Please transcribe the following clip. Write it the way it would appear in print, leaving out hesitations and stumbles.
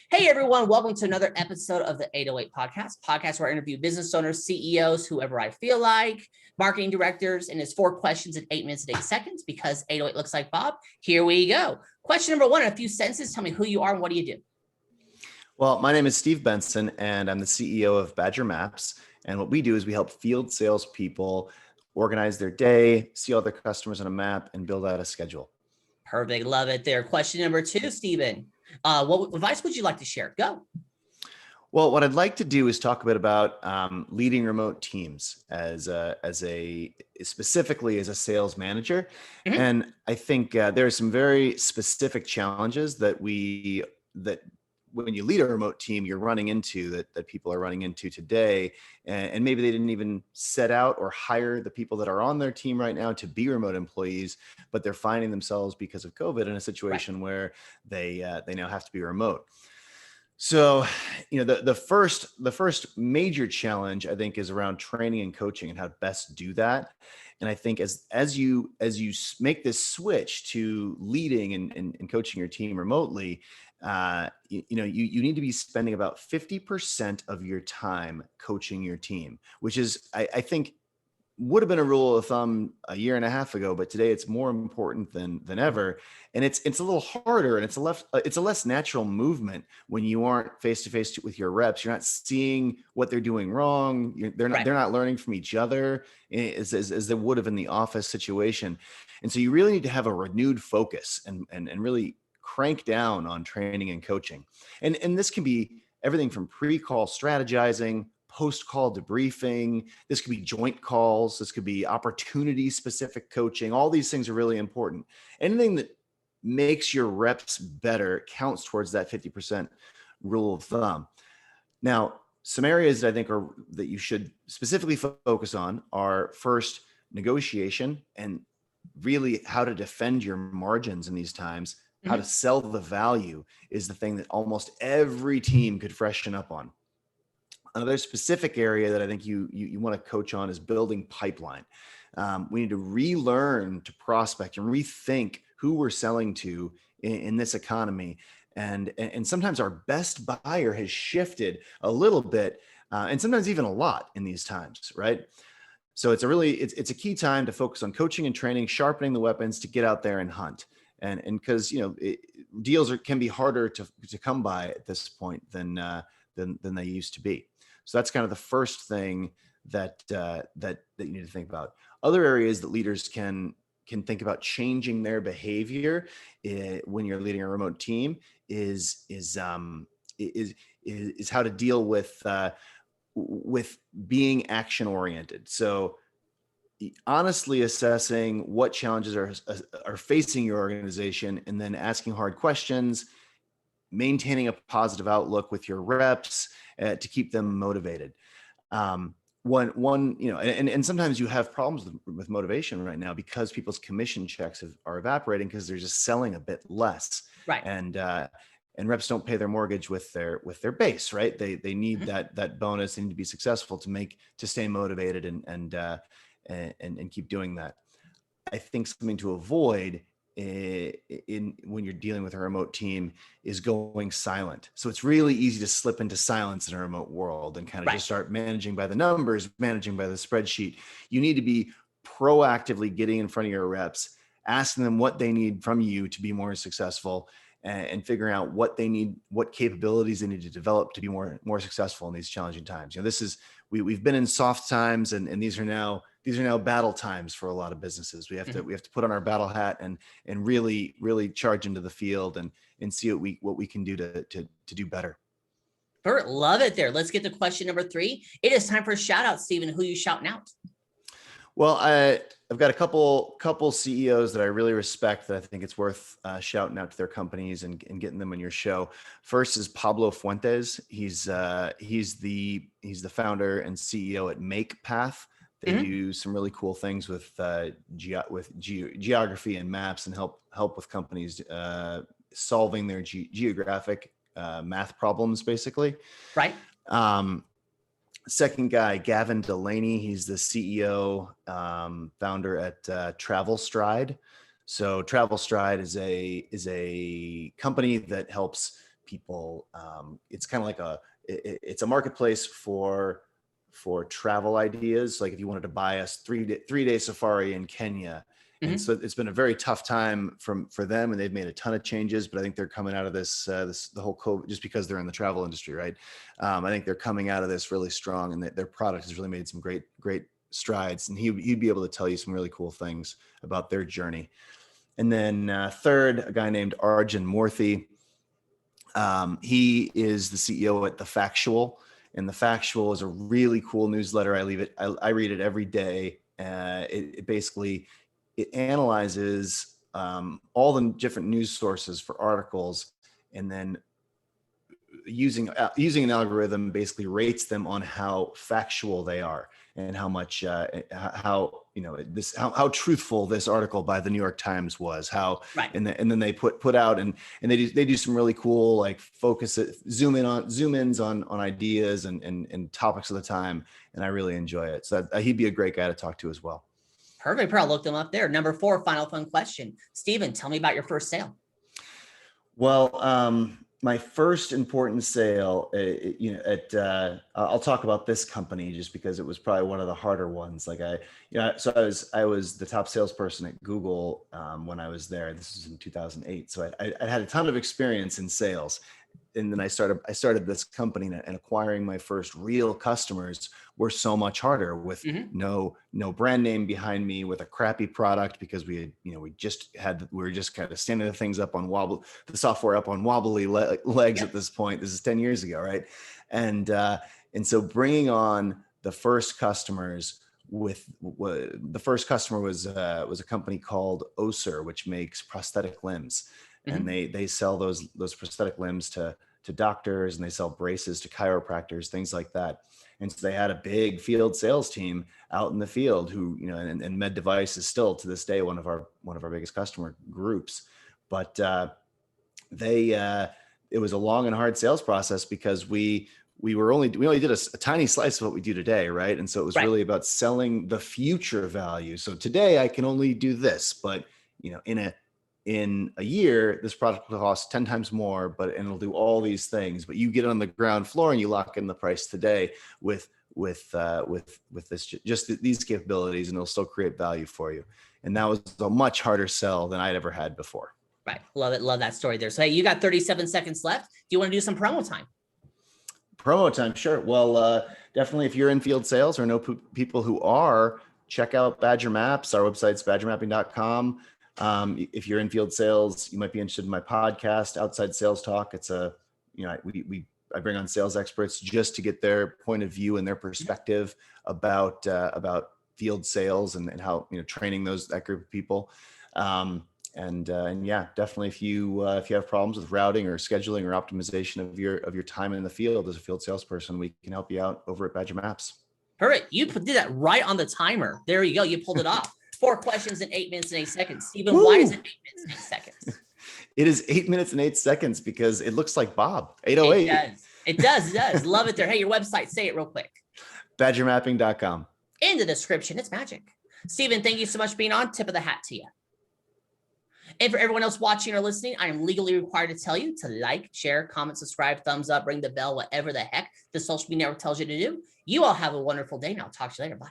Hey everyone, welcome to another episode of the 808 podcast where I interview business owners, CEOs, whoever I feel like, marketing directors, and it's 4 questions in 8 minutes and 8 seconds because 808 looks like Bob. Here we go. Question number 1, in a few sentences, tell me who you are and what do you do? Well, my name is Steve Benson, and I'm the CEO of Badger Maps. And what we do is we help field salespeople organize their day, see all their customers on a map, and build out a schedule. Perfect. Love it there. Question number 2, Stephen. What advice would you like to share? Go. Well, what I'd like to do is talk a bit about leading remote teams specifically as a sales manager. Mhm. And I think there are some very specific challenges that when you lead a remote team, you're running into that people are running into today. And maybe they didn't even set out or hire the people that are on their team right now to be remote employees, but they're finding themselves because of COVID in a situation where they now have to be remote. So, the first major challenge I think is around training and coaching and how to best do that. And I think as you make this switch to leading and coaching your team remotely, you need to be spending about 50% of your time coaching your team, which is I think would have been a rule of thumb a year and a half ago, but today it's more important than ever. And it's a little harder, and it's a less natural movement when you aren't face to face with your reps. You're not seeing what they're doing wrong. They're not learning from each other as they would have in the office situation. And so you really need to have a renewed focus and really crank down on training and coaching. And this can be everything from pre-call strategizing, post-call debriefing. This could be joint calls. This could be opportunity-specific coaching. All these things are really important. Anything that makes your reps better counts towards that 50% rule of thumb. Now, some areas that I think that you should specifically focus on are first, negotiation and really how to defend your margins in these times. How to sell the value is the thing that almost every team could freshen up on. Another specific area that I think you want to coach on is building pipeline. We need to relearn to prospect and rethink who we're selling to in this economy. And sometimes our best buyer has shifted a little bit, and sometimes even a lot in these times, right? So it's a key time to focus on coaching and training, sharpening the weapons to get out there and hunt. And because deals can be harder to come by at this point than they used to be. So that's kind of the first thing that you need to think about. Other areas that leaders can think about changing their behavior when you're leading a remote team is how to deal with being action oriented. So honestly assessing what challenges are facing your organization, and then asking hard questions, maintaining a positive outlook with your reps to keep them motivated. And sometimes you have problems with motivation right now because people's commission checks are evaporating because they're just selling a bit less. Right. And reps don't pay their mortgage with their base, right? They need that bonus. They need to be successful to stay motivated and keep doing that. I think something to avoid when you're dealing with a remote team is going silent. So it's really easy to slip into silence in a remote world and kind of just start managing by the numbers, managing by the spreadsheet. You need to be proactively getting in front of your reps, asking them what they need from you to be more successful, and figuring out what they need, what capabilities they need to develop to be more successful in these challenging times. We've been in soft times, and these are now battle times for a lot of businesses. We have to put on our battle hat and really charge into the field and see what we can do to do better. Perfect. Love it there. Let's get to question number 3. It is time for shout out, Stephen. Who are you shouting out? Well, I've got a couple CEOs that I really respect that I think it's worth shouting out to their companies and getting them on your show. First is Pablo Fuentes. He's the founder and CEO at MakePath. They do some really cool things with geography and maps, and help with companies solving their geographic math problems, basically. Right. Second guy, Gavin Delaney. He's the CEO, founder at Travel Stride. So Travel Stride is a company that helps people. It's kind of like it's a marketplace for travel ideas. Like if you wanted to buy us 3-day safari in Kenya. And so it's been a very tough time for them, and they've made a ton of changes. But I think they're coming out of this the whole COVID, just because they're in the travel industry, right? I think they're coming out of this really strong, and their product has really made some great strides. And he'd be able to tell you some really cool things about their journey. And then third, a guy named Arjun Murthy. He is the CEO at The Factual, and The Factual is a really cool newsletter. I read it every day. It analyzes all the different news sources for articles, and then using an algorithm basically rates them on how factual they are, and how much how truthful this article by the New York Times was, right. And then they put out and they do some really cool, like, zoom ins on ideas and topics of the time, and I really enjoy it. So he'd be a great guy to talk to as well. Perfect. I'll look them up there. Number 4, final fun question. Steven, tell me about your first sale. Well, my first important sale, I'll talk about this company just because it was probably one of the harder ones. Like I was the top salesperson at Google when I was there. This was in 2008. So I had a ton of experience in sales. And then I started this company, and acquiring my first real customers were so much harder with no brand name behind me, with a crappy product, because we were just kind of standing the things up on the software up on wobbly legs at this point. This is 10 years ago. Right. And so bringing on the first customers the first customer was a company called Oser, which makes prosthetic limbs. And they sell those prosthetic limbs to doctors, and they sell braces to chiropractors, things like that. And so they had a big field sales team out in the field who, and Med Device is still to this day one of our biggest customer groups. But it was a long and hard sales process, because we only did a tiny slice of what we do today, right? And so it was really about selling the future value. So today I can only do this, but in a year, this product will cost 10 times more, and it'll do all these things. But you get on the ground floor and you lock in the price today with these capabilities, and it'll still create value for you. And that was a much harder sell than I'd ever had before. Right. Love it. Love that story there. So, hey, you got 37 seconds left. Do you want to do some promo time? Promo time, sure. Well, definitely, if you're in field sales or know people who are, check out Badger Maps. Our website's badgermapping.com. If you're in field sales, you might be interested in my podcast, Outside Sales Talk. It's I bring on sales experts just to get their point of view and their perspective about field sales and how, training that group of people. And yeah, definitely, if you have problems with routing or scheduling or optimization of your time in the field as a field salesperson, we can help you out over at Badger Maps. Perfect. You did that right on the timer. There you go. You pulled it off. 4 questions in 8 minutes and 8 seconds. Steven, why is it 8 minutes and 8 seconds? It is 8 minutes and 8 seconds because it looks like Bob. 808. It does. Love it there. Hey, your website, say it real quick. Badgermapping.com. In the description, it's magic. Steven, thank you so much for being on. Tip of the hat to you. And for everyone else watching or listening, I am legally required to tell you to like, share, comment, subscribe, thumbs up, ring the bell, whatever the heck the social media network tells you to do. You all have a wonderful day, and I'll talk to you later. Bye.